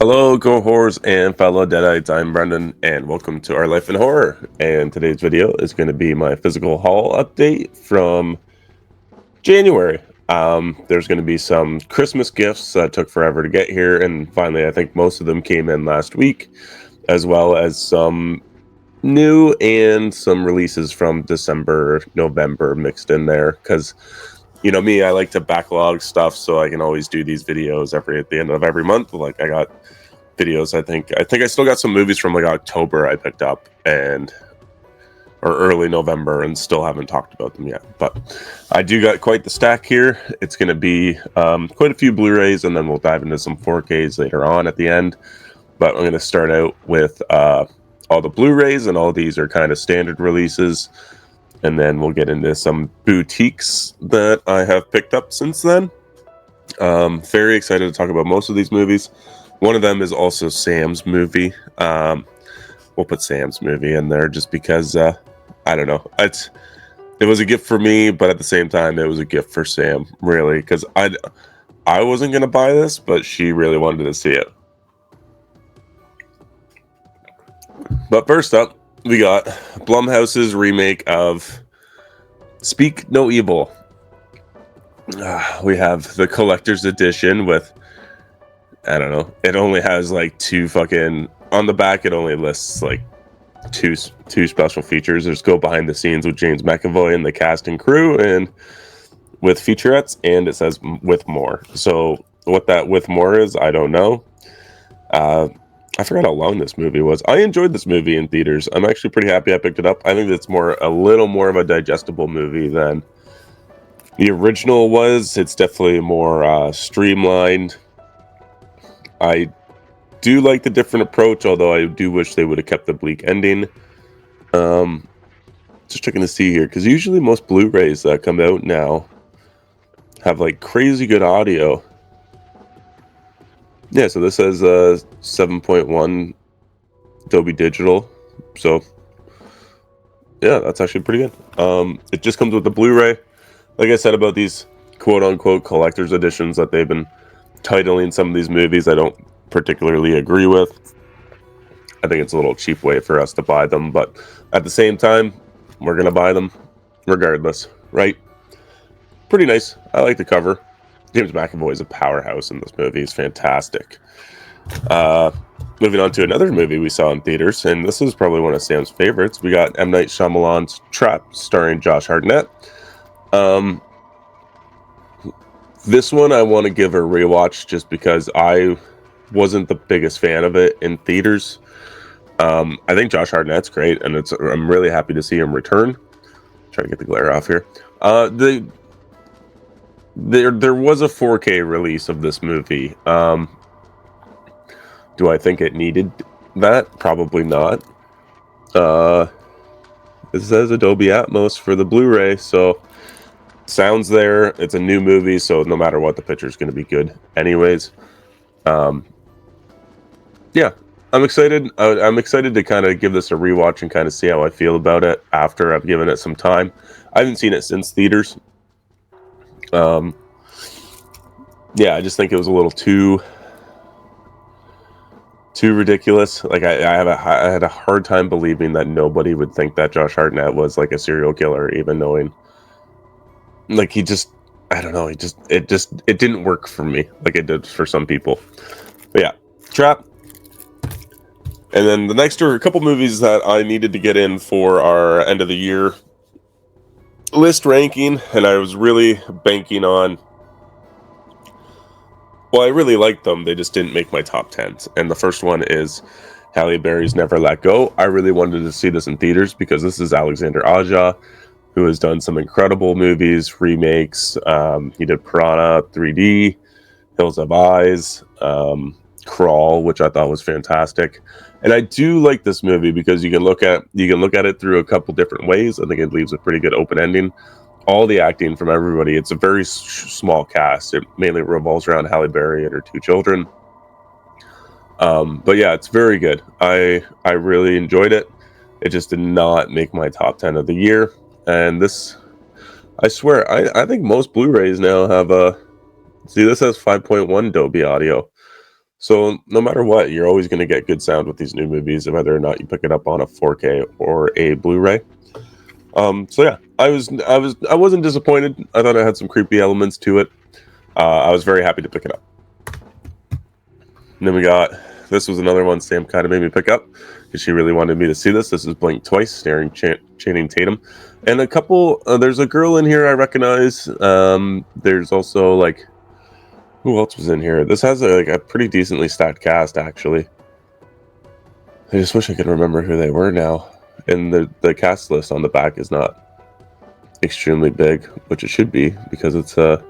Hello, Go Horrors and fellow Deadites. I'm Brendan, and welcome to Our Life in Horror. And today's video is going to be my physical haul update from January. There's going to be some Christmas gifts that took forever to get here, and finally, I think most of them came in last week, as well as some new and some releases from December, November mixed in there. Because you know me, I like to backlog stuff so I can always do these videos at the end of every month. Like I got videos. I think I still got some movies from like October I picked up or early November and still haven't talked about them yet. But I do got quite the stack here. It's going to be quite a few Blu-rays, and then we'll dive into some 4Ks later on at the end. But I'm going to start out with all the Blu-rays, and all these are kind of standard releases. And then we'll get into some boutiques that I have picked up since then. Very excited to talk about most of these movies. One of them is also Sam's movie. We'll put Sam's movie in there just because, I don't know. It was a gift for me, but at the same time, it was a gift for Sam, really. Because I wasn't going to buy this, but she really wanted to see it. But first up, we got Blumhouse's remake of Speak No Evil. We have the collector's edition with, I don't know, it only has like two fucking, on the back it only lists like two special features. There's go behind the scenes with James McAvoy and the cast and crew, and with featurettes, and it says with more. So what that with more is, I don't know. I forgot how long this movie was. I enjoyed this movie in theaters. I'm actually pretty happy I picked it up. I think it's a little more of a digestible movie than the original was. It's definitely more streamlined. I do like the different approach, although I do wish they would have kept the bleak ending. Just checking to see here, because usually most Blu-rays that come out now have like crazy good audio. Yeah, so this says 7.1 Dolby Digital. So yeah, that's actually pretty good. It just comes with the Blu-ray. Like I said about these quote-unquote collector's editions that they've been titling some of these movies, I don't particularly agree with. I think it's a little cheap way for us to buy them, but at the same time, we're gonna buy them regardless, right? Pretty nice. I like the cover. James McAvoy is a powerhouse in this movie. He's fantastic. Moving on to another movie we saw in theaters, and this is probably one of Sam's favorites. We got M. Night Shyamalan's Trap, starring Josh Hartnett. This one I want to give a rewatch just because I wasn't the biggest fan of it in theaters. I think Josh Hartnett's great, and I'm really happy to see him return. Try to get the glare off here. There was a 4K release of this movie. Do I think it needed that? Probably not. It says Adobe Atmos for the Blu-ray, so sounds there. It's a new movie, so no matter what, the picture's going to be good anyways. Yeah, I'm excited. I'm excited to kind of give this a rewatch and kind of see how I feel about it after I've given it some time. I haven't seen it since theaters. Yeah, I just think it was a little too ridiculous. Like I had a hard time believing that nobody would think that Josh Hartnett was like a serial killer, even knowing, like, I don't know, it didn't work for me like it did for some people. But yeah, Trap. And then the next are a couple movies that I needed to get in for our end of the year list ranking, and I was really banking on, well, I really liked them, they just didn't make my top 10s. And the first one is Halle Berry's Never Let Go. I really wanted to see this in theaters because this is Alexander Aja, who has done some incredible movies, remakes. He did Piranha 3D, Hills Have Eyes, Crawl, which I thought was fantastic. And I do like this movie because you can look at it through a couple different ways. I think it leaves a pretty good open ending. All the acting from everybody. It's a very small cast. It mainly revolves around Halle Berry and her two children. But yeah, it's very good. I really enjoyed it. It just did not make my top 10 of the year. And this, I swear, I think most Blu-rays now have a, see, this has 5.1 Dolby audio. So no matter what, you're always going to get good sound with these new movies, whether or not you pick it up on a 4K or a Blu-ray. So yeah, I wasn't disappointed. I thought it had some creepy elements to it. I was very happy to pick it up. And then we got, this was another one Sam kind of made me pick up because she really wanted me to see this. This is Blink Twice, starring Channing Tatum, and a couple. There's a girl in here I recognize. There's also like, who else was in here? This has a pretty decently stacked cast, actually. I just wish I could remember who they were now. And the cast list on the back is not extremely big, which it should be because it's a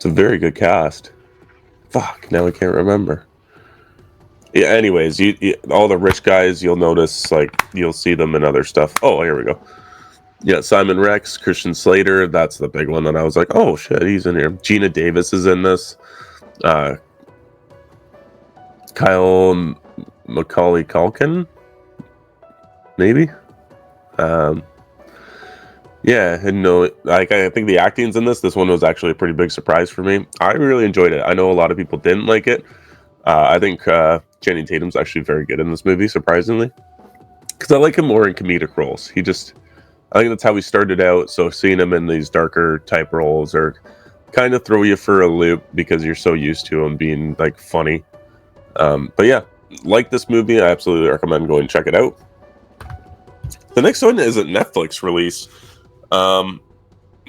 very good cast. Fuck, now I can't remember. Yeah, anyways, you all the rich guys, you'll notice, like, you'll see them in other stuff. Oh, here we go. Yeah, Simon Rex, Christian Slater, that's the big one that I was like, oh shit, he's in here. Gina Davis is in this. Kyle Macaulay Culkin, maybe. Yeah, and no, like, I think the acting's in this. This one was actually a pretty big surprise for me. I really enjoyed it. I know a lot of people didn't like it. I think Channing Tatum's actually very good in this movie, surprisingly, because I like him more in comedic roles. I think that's how he started out. So seeing him in these darker type roles or kind of throw you for a loop because you're so used to him being like funny. But yeah, like this movie, I absolutely recommend going check it out. The next one is a Netflix release.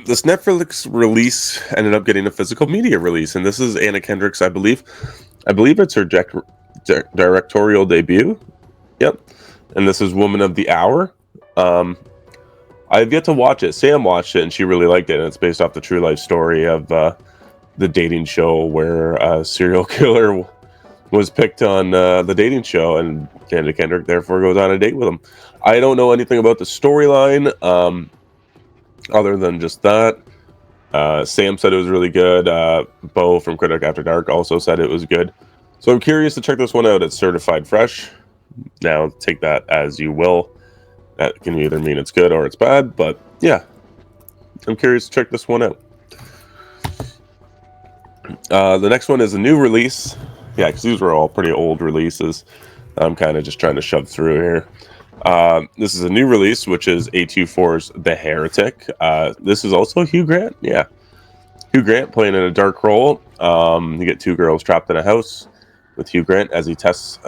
This Netflix release ended up getting a physical media release, and this is Anna Kendrick's, I believe it's her directorial debut. Yep. And this is Woman of the Hour. I've yet to watch it. Sam watched it, and she really liked it. And it's based off the true life story of the dating show where a serial killer was picked on the dating show, and Anna Kendrick therefore goes on a date with him. I don't know anything about the storyline other than just that. Sam said it was really good. Bo from Critic After Dark also said it was good. So I'm curious to check this one out. It's certified fresh. Now, take that as you will. That can either mean it's good or it's bad, but yeah, I'm curious to check this one out. The next one is a new release. Yeah, because these were all pretty old releases. I'm kind of just trying to shove through here. This is a new release, which is A24's The Heretic. This is also Hugh Grant. Yeah. Hugh Grant playing in a dark role. You get two girls trapped in a house with Hugh Grant as he tests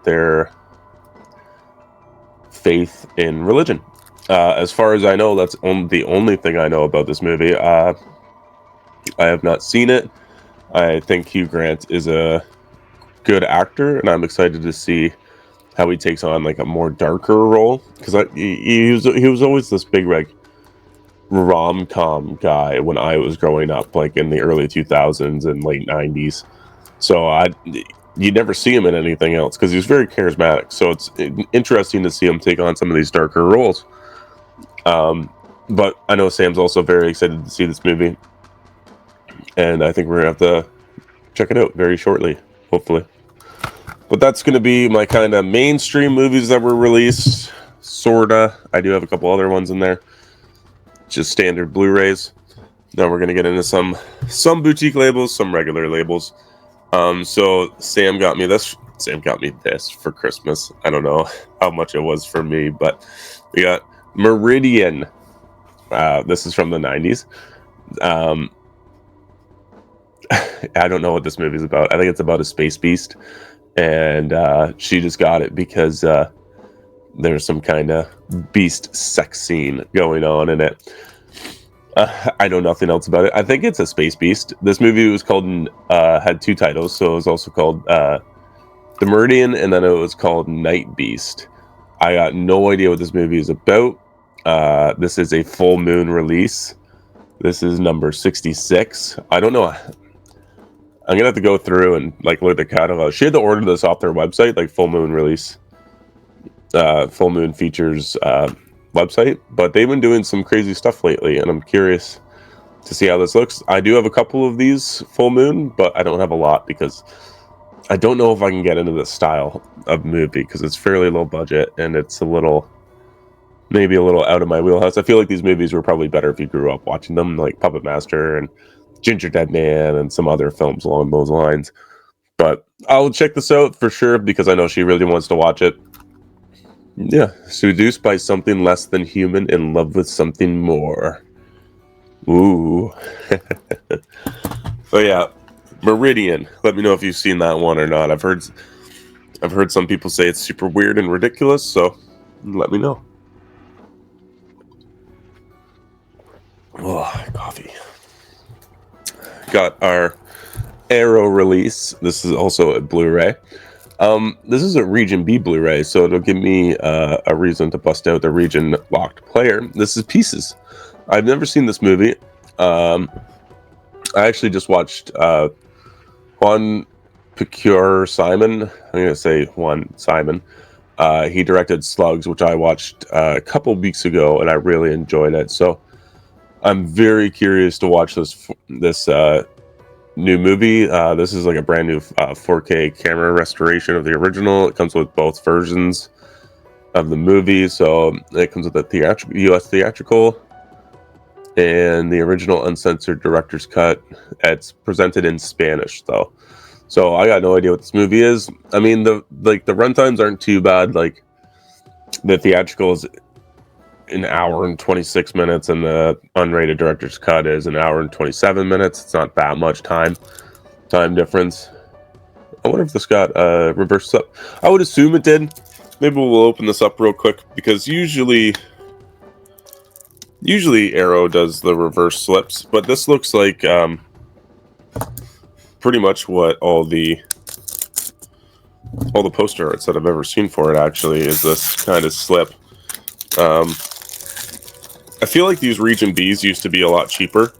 their faith in religion. As far as I know, that's the only thing I know about this movie. I have not seen it. I think Hugh Grant is a good actor, and I'm excited to see how he takes on like a more darker role, because he was always this big like rom-com guy when I was growing up, like in the early 2000s and late 90s. So you never see him in anything else because he's very charismatic. So it's interesting to see him take on some of these darker roles. But I know Sam's also very excited to see this movie, and I think we're gonna have to check it out very shortly, hopefully. But that's going to be my kind of mainstream movies that were released. Sorta. I do have a couple other ones in there. Just standard Blu-rays. Now we're going to get into some boutique labels, some regular labels. So Sam got me this. Sam got me this for Christmas. I don't know how much it was for me, but we got Meridian. This is from the 90s. I don't know what this movie is about. I think it's about a space beast. And she just got it because there's some kind of beast sex scene going on in it. I know nothing else about it. I think it's a space beast. This movie was called, had two titles. So it was also called The Meridian, and then it was called Night Beast. I got no idea what this movie is about. This is a full moon release. This is number 66. I don't know. I'm gonna have to go through and like look at the catalog. She had to order this off their website, like Full Moon release, Full Moon Features website. But they've been doing some crazy stuff lately, and I'm curious to see how this looks. I do have a couple of these Full Moon, but I don't have a lot because I don't know if I can get into this style of movie because it's fairly low budget and it's maybe a little out of my wheelhouse. I feel like these movies were probably better if you grew up watching them, like Puppet Master and Ginger Dead Man and some other films along those lines. But I'll check this out for sure because I know she really wants to watch it. Yeah, seduced by something less than human, in love with something more. Ooh. So yeah, Meridian. Let me know if you've seen that one or not. I've heard some people say it's super weird and ridiculous, so let me know. Oh, coffee. Got our Arrow release. This is also a Blu-ray. This is a Region B Blu-ray, so it'll give me a reason to bust out the region locked player. This is Pieces. I've never seen this movie. I actually just watched Juan Picure Simon. I'm going to say Juan Simon. He directed Slugs, which I watched a couple weeks ago, and I really enjoyed it. So I'm very curious to watch this new movie. This is like a brand new 4K camera restoration of the original. It comes with both versions of the movie. So it comes with the US theatrical and the original uncensored director's cut. It's presented in Spanish though. So I got no idea what this movie is. I mean, the runtimes aren't too bad. Like the theatrical is an hour and 26 minutes and the unrated director's cut is an hour and 27 minutes. It's not that much time difference. I wonder if this got reversed up. I would assume it did. Maybe we'll open this up real quick because usually Arrow does the reverse slips, but this looks like pretty much what all the poster arts that I've ever seen for it actually is this kind of slip. I feel like these Region Bs used to be a lot cheaper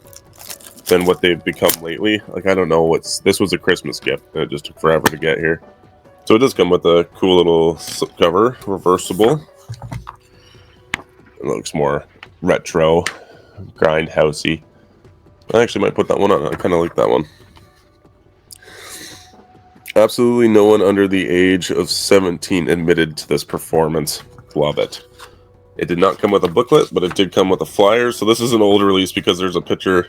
than what they've become lately. Like, I don't know this was a Christmas gift, and it just took forever to get here. So it does come with a cool little slip cover, reversible. It looks more retro, grindhousey. I actually might put that one on. I kind of like that one. Absolutely no one under the age of 17 admitted to this performance. Love it. It did not come with a booklet, but it did come with a flyer. So this is an old release because there's a picture.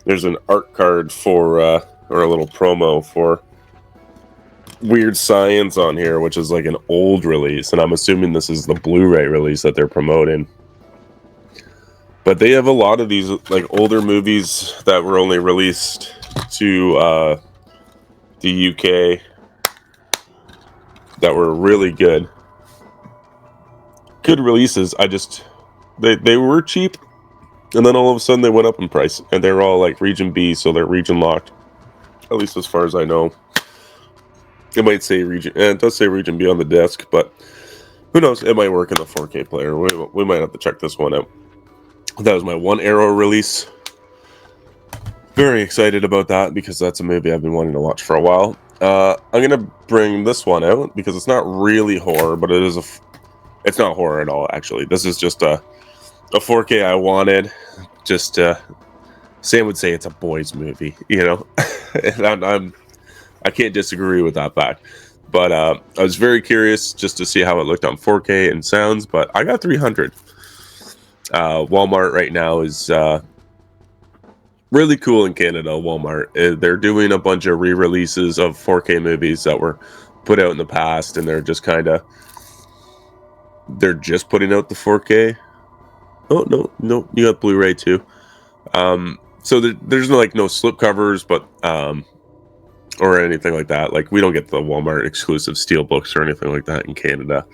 There's an art card for, or a little promo for Weird Science on here, which is like an old release. And I'm assuming this is the Blu-ray release that they're promoting. But they have a lot of these like older movies that were only released to the UK that were really good. Good releases. They were cheap, and then all of a sudden they went up in price, and they're all like Region B, so they're region locked, at least as far as I know. It might say region, and it does say Region B on the disc, but who knows? It might work in the 4K player. We might have to check this one out. That was my one Arrow release. Very excited about that because that's a movie I've been wanting to watch for a while. I'm gonna bring this one out because it's not really horror, but it is it's not horror at all, actually. This is just a 4K I wanted. Just Sam would say it's a boys movie, you know. And I can't disagree with that fact. But I was very curious just to see how it looked on 4K and sounds. But I got 300. Walmart right now is really cool in Canada. Walmart, they're doing a bunch of re-releases of 4K movies that were put out in the past, and they're just putting out the 4K. Oh no, you got Blu-ray too. So there's no slip covers, but or anything like that. Like, we don't get the Walmart exclusive steel books or anything like that in Canada.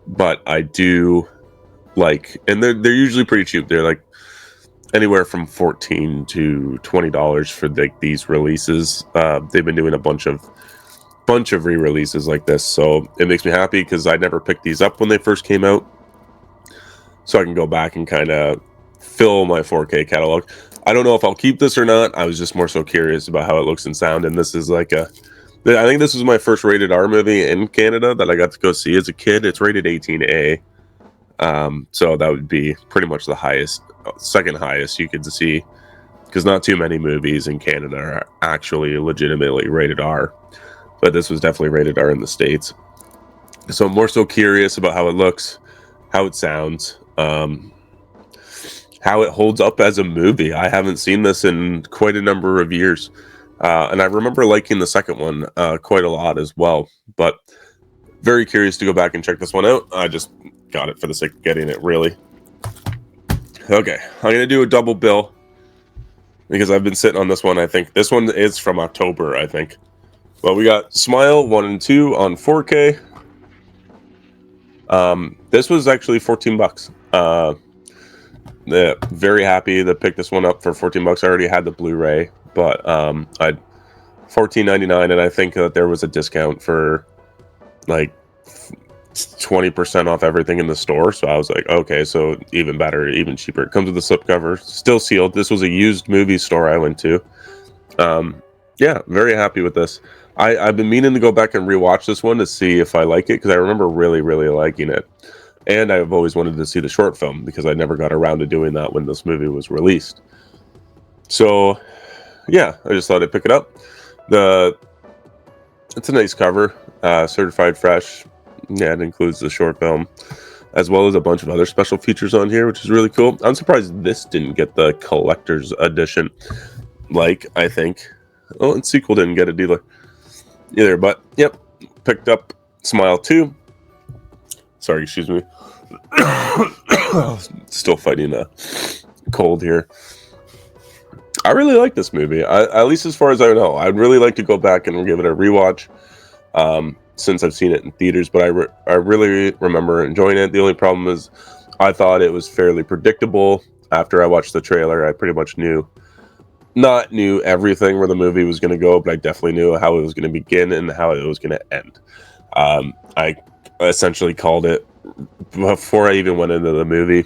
But I do like, and they're usually pretty cheap. They're like anywhere from $14 to $20 for these releases. They've been doing a bunch of re-releases like this, so it makes me happy because I never picked these up when they first came out, so I can go back and kind of fill my 4K catalog. I don't know if I'll keep this or not. I was just more so curious about how it looks and sound, and this is I think this was my first rated R movie in Canada that I got to go see as a kid. It's rated 18A, so that would be pretty much the highest, second highest you could see, because not too many movies in Canada are actually legitimately rated R. But this was definitely rated R in the States. So I'm more so curious about how it looks, how it sounds, how it holds up as a movie. I haven't seen this in quite a number of years. And I remember liking the second one quite a lot as well. But very curious to go back and check this one out. I just got it for the sake of getting it, really. Okay, I'm going to do a double bill because I've been sitting on this one. I think this one is from October, I think. Well, we got Smile 1 and 2 on 4K. This was actually $14. Yeah, very happy to pick this one up for $14. I already had the Blu-ray, but I $14.99, and I think that there was a discount for like 20% off everything in the store. So I was like, okay, so even better, even cheaper. It comes with a slipcover, still sealed. This was a used movie store I went to. Yeah, very happy with this. I've been meaning to go back and rewatch this one to see if I like it, because I remember really, really liking it. And I've always wanted to see the short film because I never got around to doing that when this movie was released. So, yeah, I just thought I'd pick it up. It's a nice cover, certified fresh. Yeah, it includes the short film, as well as a bunch of other special features on here, which is really cool. I'm surprised this didn't get the collector's edition, I think. Oh, and sequel didn't get it either, but yep, picked up Smile 2. Sorry, excuse me. Still fighting a cold here. I really like this movie, at least as far as I know. I'd really like to go back and give it a rewatch since I've seen it in theaters, but I really remember enjoying it. The only problem is I thought it was fairly predictable. After I watched the trailer, I pretty much not knew everything where the movie was going to go, but I definitely knew how it was going to begin and how it was going to end. I essentially called it before I even went into the movie,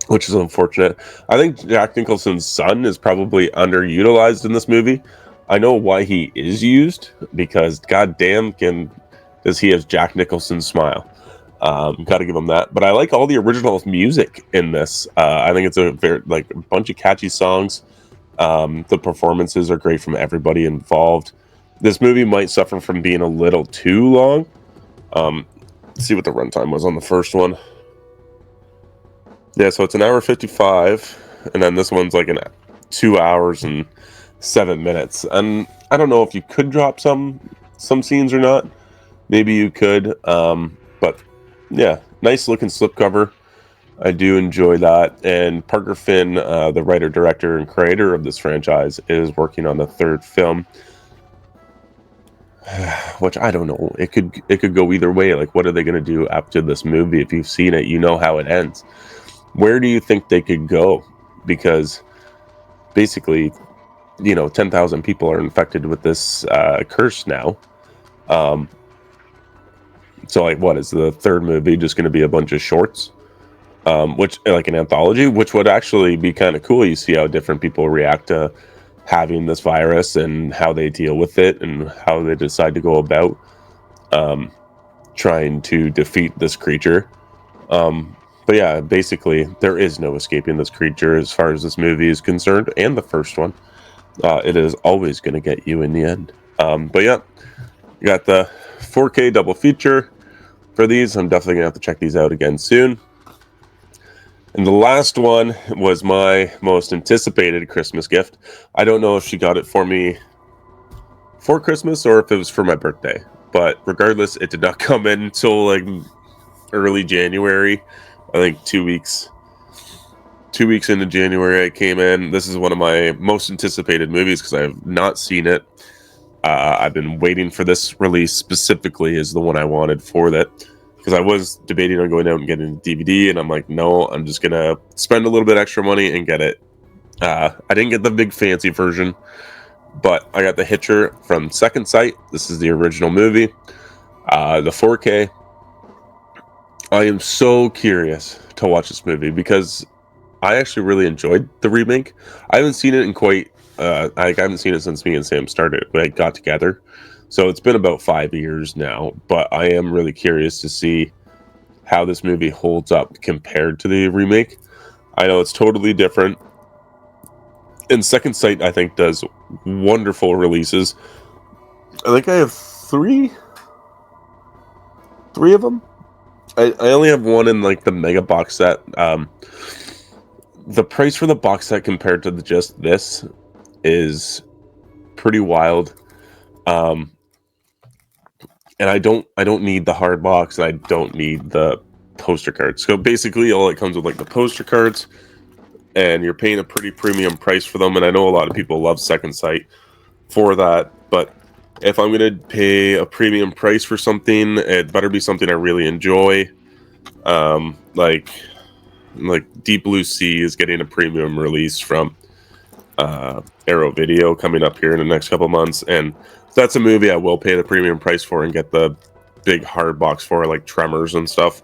which is unfortunate. I think Jack Nicholson's son is probably underutilized in this movie. I know why he is used, because goddamn does he have Jack Nicholson's smile. Gotta give him that. But I like all the original music in this. I think it's a bunch of catchy songs. The performances are great from everybody involved. This movie might suffer from being a little too long. Let's see what the runtime was on the first one. Yeah, so it's an hour 55, and then this one's like 2 hours and 7 minutes. And I don't know if you could drop some scenes or not. Maybe you could, but yeah, nice looking slipcover. I do enjoy that. And Parker Finn, the writer, director, and creator of this franchise, is working on the third film, which I don't know. It could go either way. Like, what are they going to do after this movie? If you've seen it, you know how it ends. Where do you think they could go? Because basically, 10,000 people are infected with this curse now. So, what is the third movie just going to be a bunch of shorts? Which, like an anthology, which would actually be kind of cool. You see how different people react to having this virus and how they deal with it and how they decide to go about trying to defeat this creature. But yeah, basically, there is no escaping this creature as far as this movie is concerned, and the first one. It is always going to get you in the end. But yeah, you got the 4K double feature for these. I'm definitely going to have to check these out again soon. And the last one was my most anticipated Christmas gift. I don't know if she got it for me for Christmas or if it was for my birthday. But regardless, it did not come in until early January. I think 2 weeks into January it came in. This is one of my most anticipated movies because I have not seen it. I've been waiting for this release specifically as the one I wanted for that, because I was debating on going out and getting a DVD, and I'm like, no, I'm just gonna spend a little bit extra money and get it. I didn't get the big fancy version, but I got the Hitcher from Second Sight. This is the original movie, the 4K. I am so curious to watch this movie because I actually really enjoyed the remake. I haven't seen it in I haven't seen it since me and Sam got together. So it's been about 5 years now, but I am really curious to see how this movie holds up compared to the remake. I know it's totally different. And Second Sight, I think, does wonderful releases. I think I have three of them. I only have one in the mega box set. The price for the box set compared to just this is pretty wild. And I don't need the hard box, and I don't need the poster cards. So basically, all it comes with, like, the poster cards, and you're paying a pretty premium price for them. And I know a lot of people love Second Sight for that, but if I'm gonna pay a premium price for something, it better be something I really enjoy. Like Deep Blue Sea is getting a premium release from Arrow Video coming up here in the next couple months, and that's a movie I will pay the premium price for and get the big hard box for, like Tremors and stuff,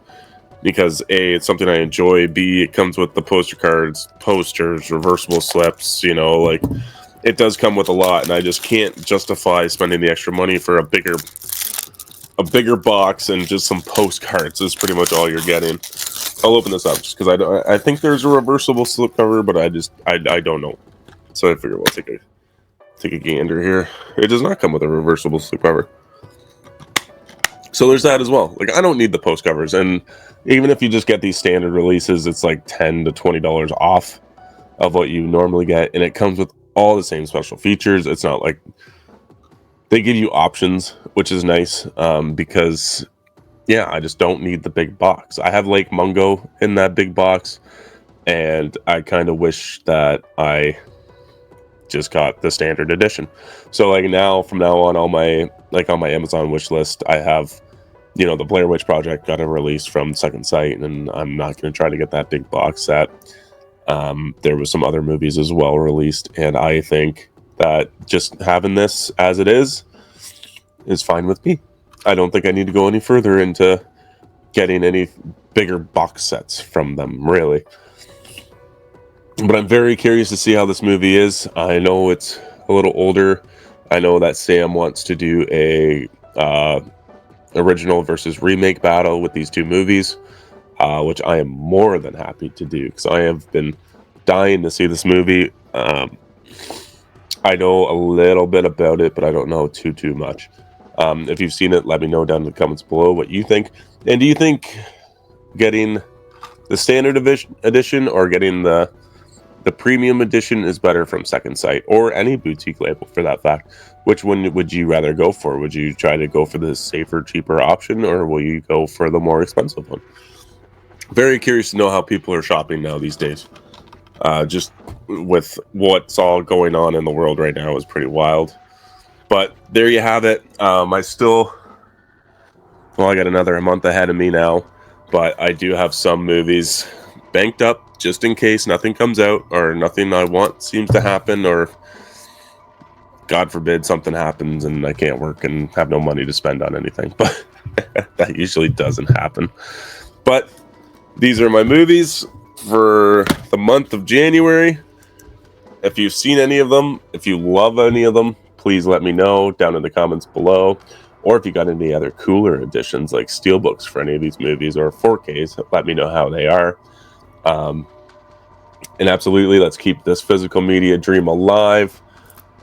because A, it's something I enjoy, B, it comes with the poster cards, posters, reversible slips, you know, like, it does come with a lot, and I just can't justify spending the extra money for a bigger box and just some postcards. Is pretty much all you're getting. I'll open this up just because I think there's a reversible slipcover, but I don't know. So I figure we'll take a gander here. It does not come with a reversible slipcover. So there's that as well. Like, I don't need the post covers, and even if you just get these standard releases, it's like $10 to $20 off of what you normally get, and it comes with all the same special features. It's not like they give you options, which is nice, because yeah, I just don't need the big box. I have Lake Mungo in that big box, and I kind of wish that I just got the standard edition. So like from now on, on my Amazon wish list, I have, you know, the Blair Witch Project got a release from Second Sight, and I'm not going to try to get that big box set. There was some other movies as well released, and I think that just having this as it is fine with me. I don't think I need to go any further into getting any bigger box sets from them, really. But I'm very curious to see how this movie is. I know it's a little older. I know that Sam wants to do a original versus remake battle with these two movies, which I am more than happy to do, because I have been dying to see this movie. I know a little bit about it, but I don't know too much. If you've seen it, let me know down in the comments below what you think. And do you think getting the standard edition or getting the premium edition is better from Second Sight, or any boutique label for that fact? Which one would you rather go for? Would you try to go for the safer, cheaper option, or will you go for the more expensive one? Very curious to know how people are shopping now these days. Just with what's all going on in the world right now is pretty wild. But there you have it. I got another month ahead of me now, but I do have some movies banked up just in case nothing comes out, or nothing I want seems to happen, or God forbid something happens and I can't work and have no money to spend on anything. But that usually doesn't happen. But these are my movies for the month of January. If you've seen any of them, if you love any of them, please let me know down in the comments below. Or if you got any other cooler editions like steelbooks for any of these movies, or 4Ks, let me know how they are. And absolutely, let's keep this physical media dream alive.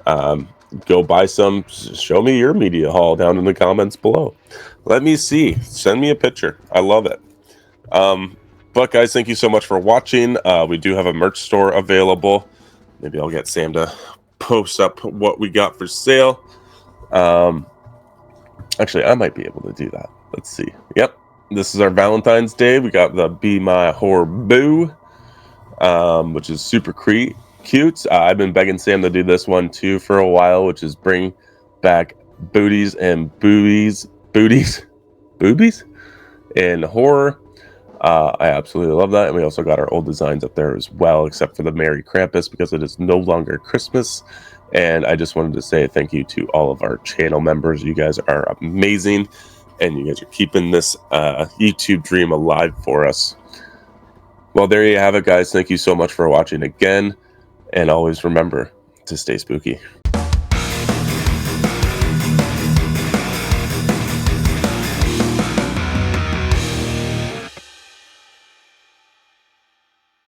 Go buy some. Show me your media haul down in the comments below. Let me see. Send me a picture. I love it. But guys, thank you so much for watching. We do have a merch store available. Maybe I'll get Sam to post up what we got for sale. Actually, I might be able to do that. Let's see. Yep, this is our Valentine's Day. We got the Be My Horror Boo, which is super cute. I've been begging Sam to do this one too for a while, which is bring back booties and boobies in horror. I absolutely love that. And we also got our old designs up there as well, except for the Merry Krampus, because it is no longer Christmas. And I just wanted to say thank you to all of our channel members. You guys are amazing, and you guys are keeping this YouTube dream alive for us. Well, there you have it, guys. Thank you so much for watching again, and always remember to stay spooky.